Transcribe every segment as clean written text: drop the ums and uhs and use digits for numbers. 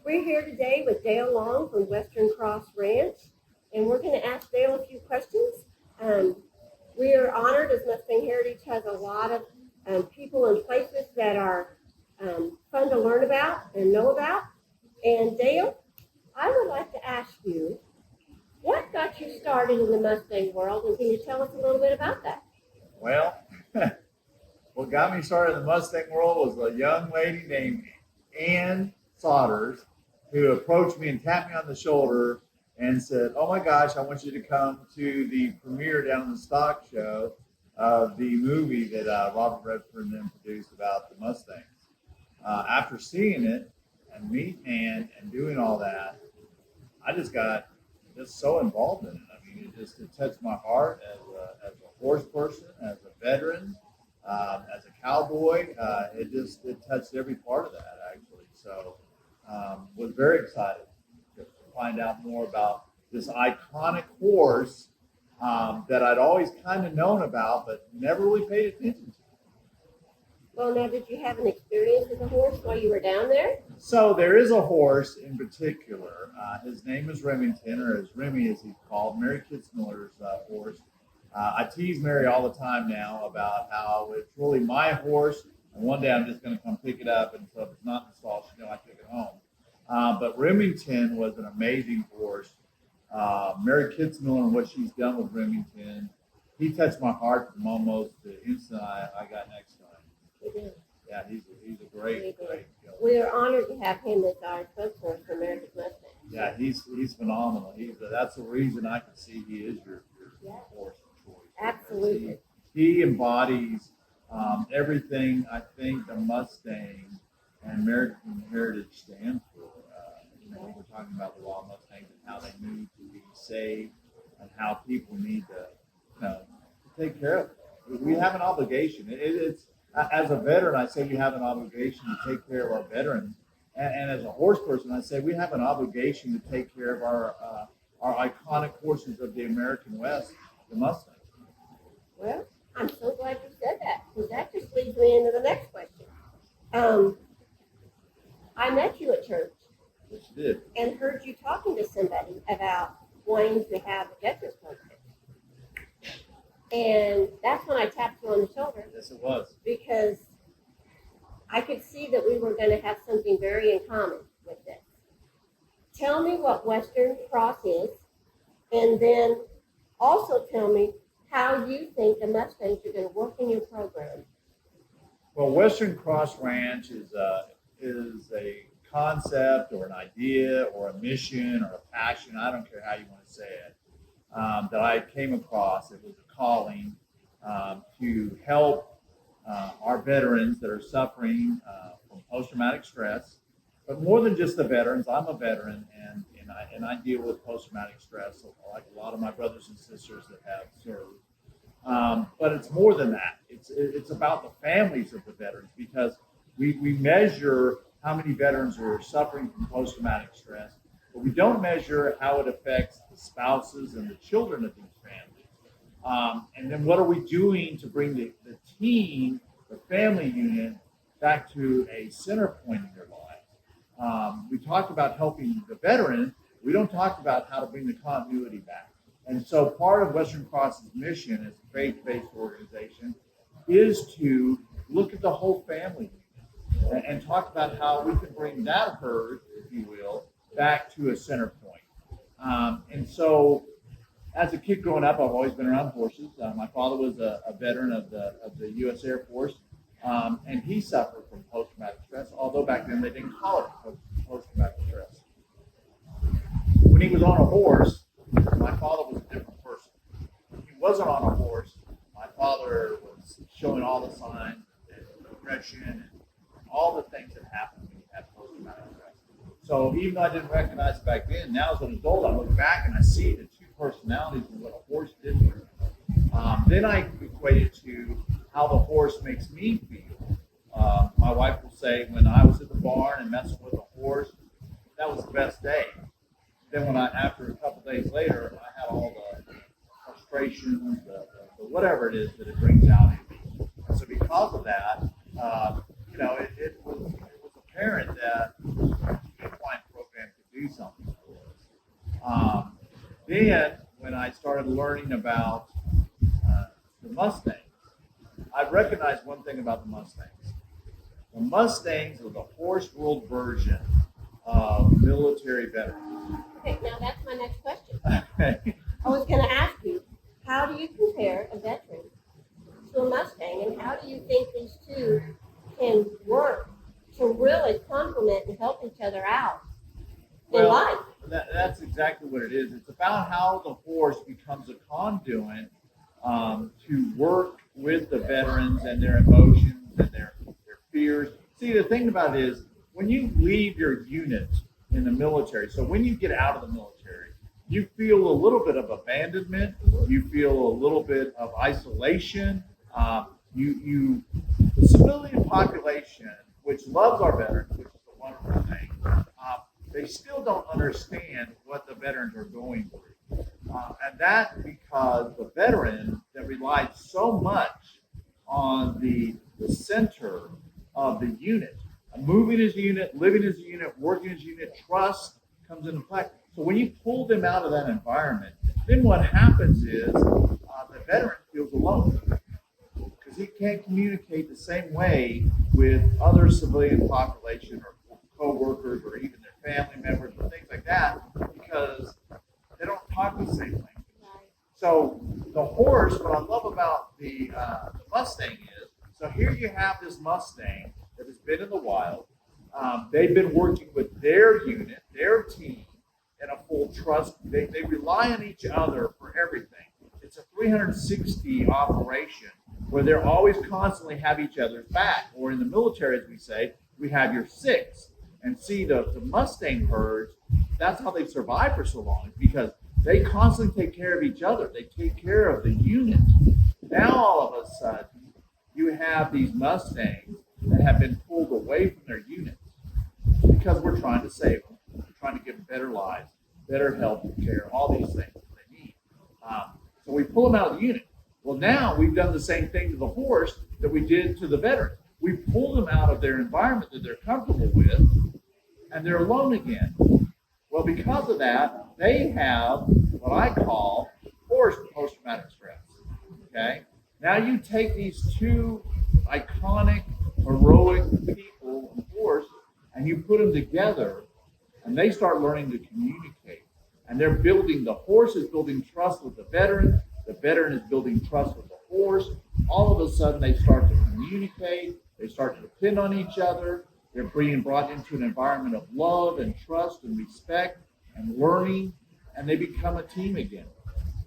We're here today with Dale Long from Western Cross Ranch, and we're going to ask Dale a few questions. We are honored as Mustang Heritage has a lot of people and places that are fun to learn about and know about. And Dale, I would like to ask you, what got you started in the Mustang world, and can you tell us a little bit about that? Well, what got me started in the Mustang world was a young lady named Souders, who approached me and tapped me on the shoulder and said, "Oh my gosh, I want you to come to the premiere down in the stock show of the movie that Robert Redford and them produced about the Mustangs." After seeing it and meeting Ann and doing all that, I just got so involved in it. I mean, it touched my heart as a horse person, as a veteran, as a cowboy. It touched every part of that, actually. So was very excited to find out more about this iconic horse that I'd always kind of known about, but never really paid attention to. Well, now, did you have an experience with a horse while you were down there? So there is a horse in particular. His name is Remington, or as Remy as he's called, Mary Kitzmiller's horse. I tease Mary all the time now about how it's really my horse, and one day I'm just going to come pick it up, and so if it's not in the stall, I took it home. But Remington was an amazing horse. Mary Kitzmiller and what she's done with Remington, he touched my heart from almost the instant I got next to him. He did. Yeah, he's a great killer. We are honored to have him as our spokesperson for America's Mustang. Yeah, he's phenomenal. That's the reason I can see he is your horse of choice. Absolutely. He embodies everything I think the Mustang and American Heritage stand for. We're talking about the wild Mustangs and how they need to be saved and how people need to take care of them. We have an obligation. It's as a veteran, I say we have an obligation to take care of our veterans, and as a horse person, I say we have an obligation to take care of our iconic horses of the American West, the Mustangs. Well, I'm so glad you said that, because that just leads me into the next question. I met you at church. Yes, you did. And heard you talking to somebody about wanting to have a veterans program. And that's when I tapped you on the shoulder. Yes, it was. Because I could see that we were going to have something very in common with this. Tell me what Western Cross is, and then also tell me how you think the Mustangs are going to work in your program. Well, Western Cross Ranch is a concept or an idea or a mission or a passion, I don't care how you want to say it, that I came across. It was a calling to help our veterans that are suffering from post-traumatic stress. But more than just the veterans, I'm a veteran, and I deal with post-traumatic stress like a lot of my brothers and sisters that have served. But it's more than that. It's about the families of the veterans, because we measure how many veterans are suffering from post-traumatic stress, but we don't measure how it affects the spouses and the children of these families. And then what are we doing to bring the team, the family unit, back to a center point in their lives? We talked about helping the veteran. We don't talk about how to bring the continuity back. And so part of Western Cross's mission as a faith-based organization is to look at the whole family and talk about how we can bring that herd, if you will, back to a center point. And so as a kid growing up, I've always been around horses. My father was a veteran of the U.S. Air Force, and he suffered from post-traumatic stress, although back then they didn't call it post-traumatic stress. When he was on a horse, my father was a different person. When he wasn't on a horse, my father was showing all the signs of aggression and all the things that happen when you have post-traumatic stress. So even though I didn't recognize it back then, now as an adult, I look back and I see the two personalities and what a horse did for me. Then I equate it to how the horse makes me feel. My wife will say, when I was at the barn and messing with a horse, that was the best day. Then after a couple days later, I had all the frustrations, the whatever it is that it brings out in me. And so because of that, it was apparent that the equine then when I started learning about the Mustangs, I recognized one thing about the Mustangs. The Mustangs are the horse world version of military veterans. Okay, now that's my next question. I was going to ask you, how do you compare a veteran to a Mustang, and how do you think these two can work to really complement and help each other out in life? That's exactly what it is. It's about how the horse becomes a conduit to work with the veterans and their emotions and their fears. See, the thing about it is, when you leave your unit in the military, so when you get out of the military, you feel a little bit of abandonment, you feel a little bit of isolation. The civilian population, which loves our veterans, which is a wonderful thing, they still don't understand what the veterans are going through. And that's because the veteran that relied so much on the center of the unit, moving as a unit, living as a unit, working as a unit, trust comes into play. So when you pull them out of that environment, then what happens is the veteran feels alone because he can't communicate the same way with other civilian population or co-workers or even their family members or things like that because they don't talk the same language. So the horse, what I love about the Mustang is, so here you have this Mustang that has been in the wild. They've been working with their unit, their team, in a full trust. They rely on each other for everything. It's a 360 operation where they're always constantly have each other's back. Or in the military, as we say, we have your six. And see, the Mustang herds, that's how they've survived for so long, because they constantly take care of each other. They take care of the unit. Now, all of a sudden, you have these Mustangs that have been pulled away from their units because we're trying to save them. We're trying to give them better lives, better health care, all these things that they need. So we pull them out of the unit. Well, now we've done the same thing to the horse that we did to the veteran. We pulled them out of their environment that they're comfortable with, and they're alone again. Well, because of that, they have what I call horse post-traumatic stress. Okay? Now you take these two iconic, heroic people and horse, and you put them together, and they start learning to communicate. And they're building, the horse is building trust with the veteran is building trust with the horse. All of a sudden, they start to communicate, they start to depend on each other, they're being brought into an environment of love and trust and respect and learning, and they become a team again.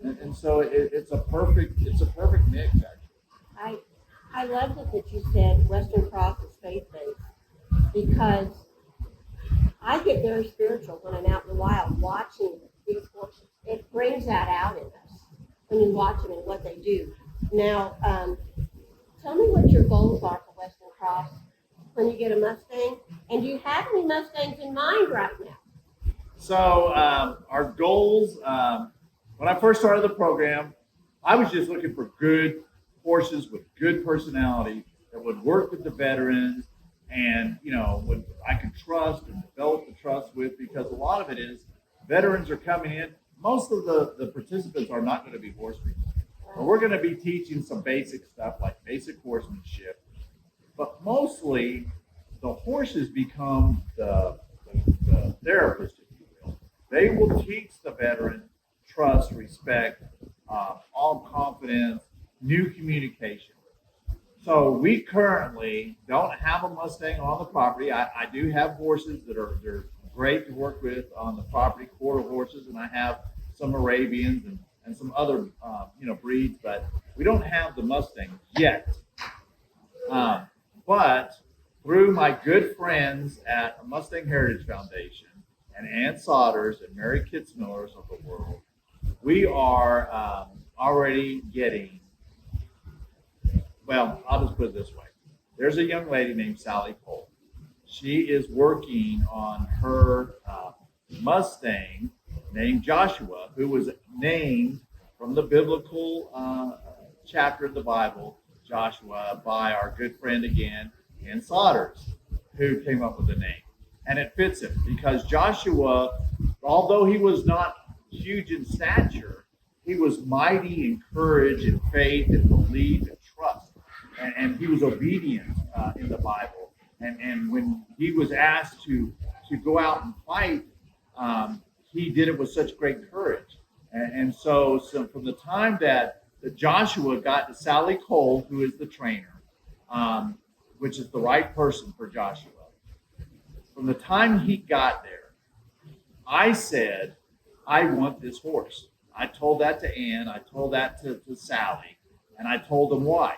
And so it's a perfect mix, actually. I love that you said Western Cross is faith-based, because I get very spiritual when I'm out in the wild watching these horses. It brings that out in us when you watch them and what they do. Now, tell me what your goals are for Western Cross when you get a Mustang, and do you have any Mustangs in mind right now? So our goals, when I first started the program, I was just looking for good horses with good personality that would work with the veterans and, would I could trust and develop the trust with, because a lot of it is veterans are coming in. Most of the participants are not going to be horse people. But we're going to be teaching some basic stuff like basic horsemanship. But mostly the horses become the therapist, if you will. They will teach the veteran trust, respect, all confidence, new communication. So we currently don't have a Mustang on the property. I do have horses that they're great to work with on the property, quarter horses, and I have some Arabians and some other breeds, but we don't have the Mustang yet. But through my good friends at Mustang Heritage Foundation and Ann Souders and Mary Kitzmillers of the world, we are already getting, well, I'll just put it this way. There's a young lady named Sally Cole. She is working on her Mustang named Joshua, who was named from the biblical chapter of the Bible, Joshua, by our good friend again, Ann Souders, who came up with the name. And it fits him because Joshua, although he was not huge in stature, he was mighty in courage and faith and belief and trust. And he was obedient in the Bible. And when he was asked to go out and fight, he did it with such great courage. And so from the time that Joshua got to Sally Cole, who is the trainer, which is the right person for Joshua, from the time he got there, I said, I want this horse. I told that to Ann, I told that to Sally, and I told them why.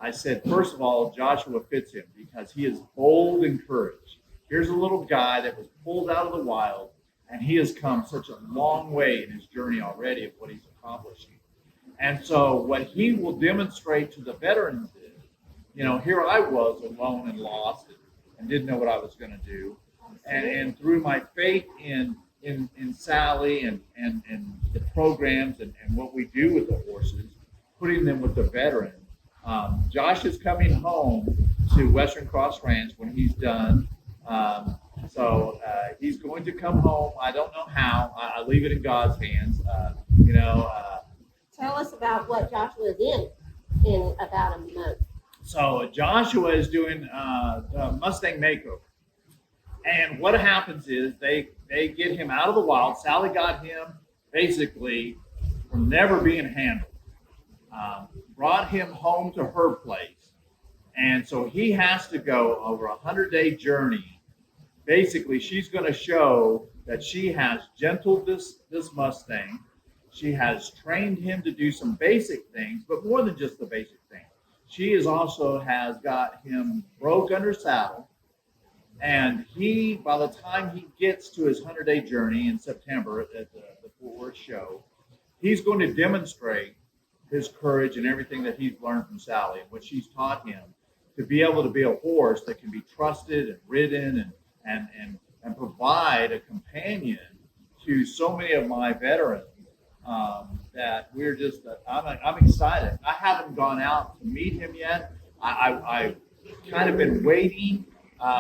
I said, first of all, Joshua fits him because he is bold and courage. Here's a little guy that was pulled out of the wild, and he has come such a long way in his journey already of what he's accomplishing. And so what he will demonstrate to the veterans is, here I was alone and lost and didn't know what I was going to do. And through my faith in Sally and the programs and what we do with the horses, putting them with the veterans, Josh is coming home to Western Cross Ranch when he's done. So he's going to come home. I don't know how. I leave it in God's hands. Tell us about what Joshua is in about a month. So Joshua is doing the Mustang Makeover. And what happens is they get him out of the wild. Sally got him basically from never being handled. Brought him home to her place. And so he has to go over a 100-day journey. Basically, she's going to show that she has gentled this Mustang. She has trained him to do some basic things, but more than just the basic things. She has got him broke under saddle. And by the time he gets to his 100-day journey in September at the Fort Worth show, he's going to demonstrate his courage and everything that he's learned from Sally and what she's taught him to be able to be a horse that can be trusted and ridden and provide a companion to so many of my veterans that we're just, I'm excited. I haven't gone out to meet him yet. I've kind of been waiting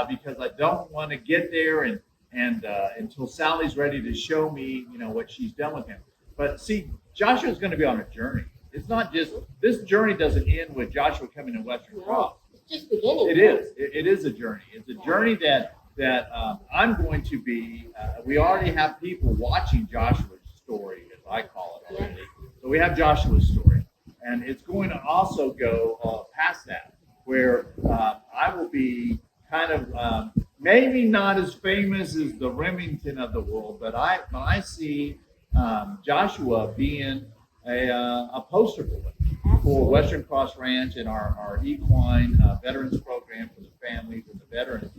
because I don't want to get there and until Sally's ready to show me, what she's done with him. But see, Joshua's going to be on a journey. It's not just, this journey doesn't end with Joshua coming to Western Cross. It's just beginning. It is. It is a journey. It's a journey that I'm going to be, we already have people watching Joshua's story, as I call it already. So we have Joshua's story. And it's going to also go past that, where I will be kind of maybe not as famous as the Remington of the world, but I see Joshua being a poster boy for Western Cross Ranch and our equine veterans program for the families and the veterans.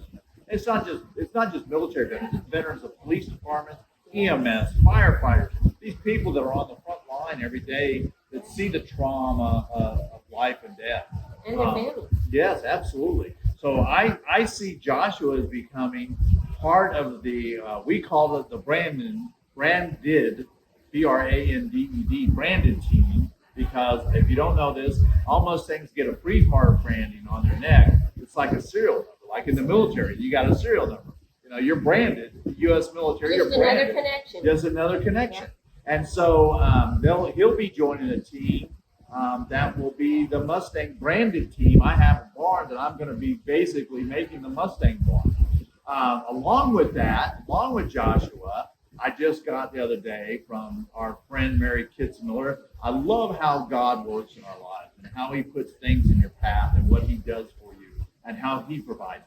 It's not just military veterans. It's veterans of police departments, EMS, firefighters. These people that are on the front line every day that see the trauma of life and death. And their families. Yes, absolutely. So I see Joshua as becoming part of the we call it the branded BRANDED branded team, because if you don't know this, all Mustangs get a freeze mark branding on their neck. It's like a serial number, like in the military, you got a serial number. You're branded, U.S. military. Just you're branded. Another connection. Just another connection. Yeah. And so he'll be joining a team that will be the Mustang branded team. I have a barn that I'm going to be basically making the Mustang barn. Along with Joshua, I just got the other day from our friend Mary Kitzmiller. I love how God works in our lives and how he puts things in your path and what he does for you and how he provides.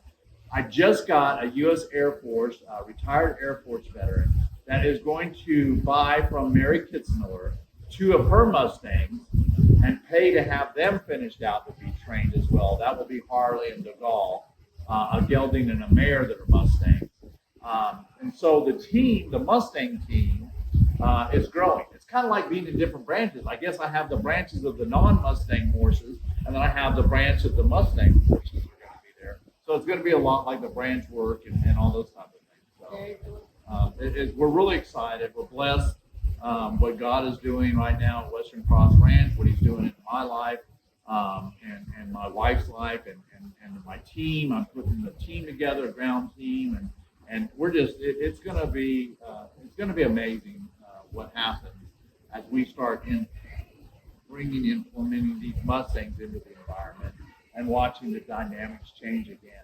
I just got a U.S. Air Force, retired Air Force veteran that is going to buy from Mary Kitzmiller 2 of her Mustangs and pay to have them finished out to be trained as well. That will be Harley and DeGaulle, a gelding and a mare that are Mustangs. And so the Mustang team is growing. It's kind of like being in different branches. I guess I have the branches of the non-Mustang horses, and then I have the branch of the Mustang horses that are going to be there. So it's going to be a lot like the branch work and all those types of things. So we're really excited. We're blessed. What God is doing right now at Western Cross Ranch, what he's doing in my life and my wife's life and my team. I'm putting the team together, a ground team, and we're just it's going to be amazing what happens as we start implementing these Mustangs into the environment and watching the dynamics change again.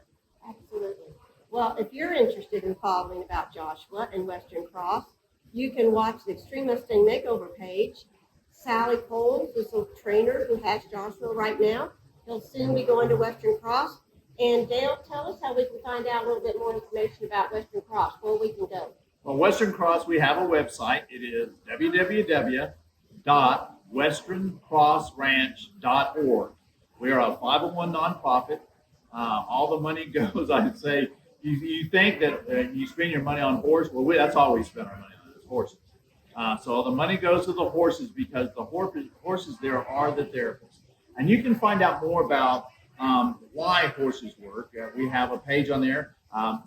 Absolutely. Well, if you're interested in following about Joshua and Western Cross, you can watch the Extreme Mustang Makeover page. Sally Coles is a trainer who has Joshua right now. He'll soon be going to Western Cross. And Dale, tell us how we can find out a little bit more information about Western Cross, where we can go. Well, Western Cross, we have a website. It is www.westerncrossranch.org. We are a 501 nonprofit. All the money goes, I'd say, you think that you spend your money on horse. Well, that's all we spend our money on is horses. So all the money goes to the horses because the horses there are the therapists. And you can find out more about why horses work. We have a page on there.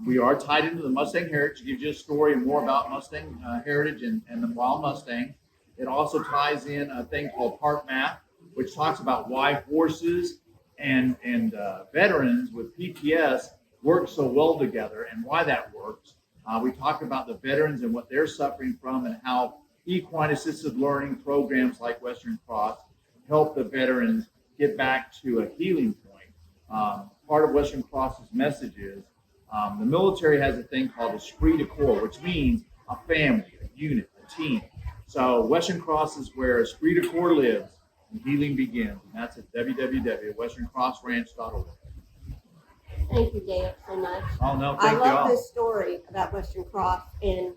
We are tied into the Mustang Heritage. It gives you a story and more about Mustang Heritage and the wild Mustang. It also ties in a thing called Park Math, which talks about why horses and veterans with PTS work so well together and why that works. We talk about the veterans and what they're suffering from and how equine assisted learning programs like Western Cross help the veterans get back to a healing point. Part of Western Cross's message is the military has a thing called esprit de corps, which means a family, a unit, a team. So Western Cross is where esprit de corps lives and healing begins. And that's at www.westerncrossranch.org. Thank you, Dale, so much. Oh, no, I thank you all. love this story about Western Cross, and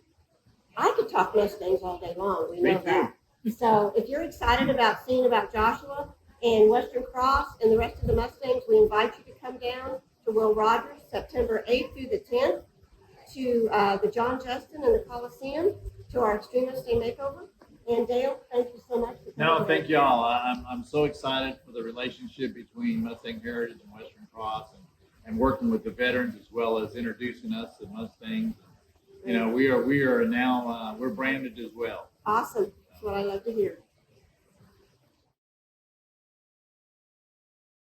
I could talk Mustangs all day long. We Me know too. that. So if you're excited about seeing about Joshua and Western Cross and the rest of the Mustangs, we invite you to come down to Will Rogers September 8th through the 10th to the John Justin and the Coliseum to our Extreme Mustang Makeover. And Dale, thank you so much for coming. No, thank you all. I'm so excited for the relationship between Mustang Heritage and Western Cross and working with the veterans as well as introducing us to Mustangs. You know, we are now we're branded as well. Awesome. That's what I love to hear.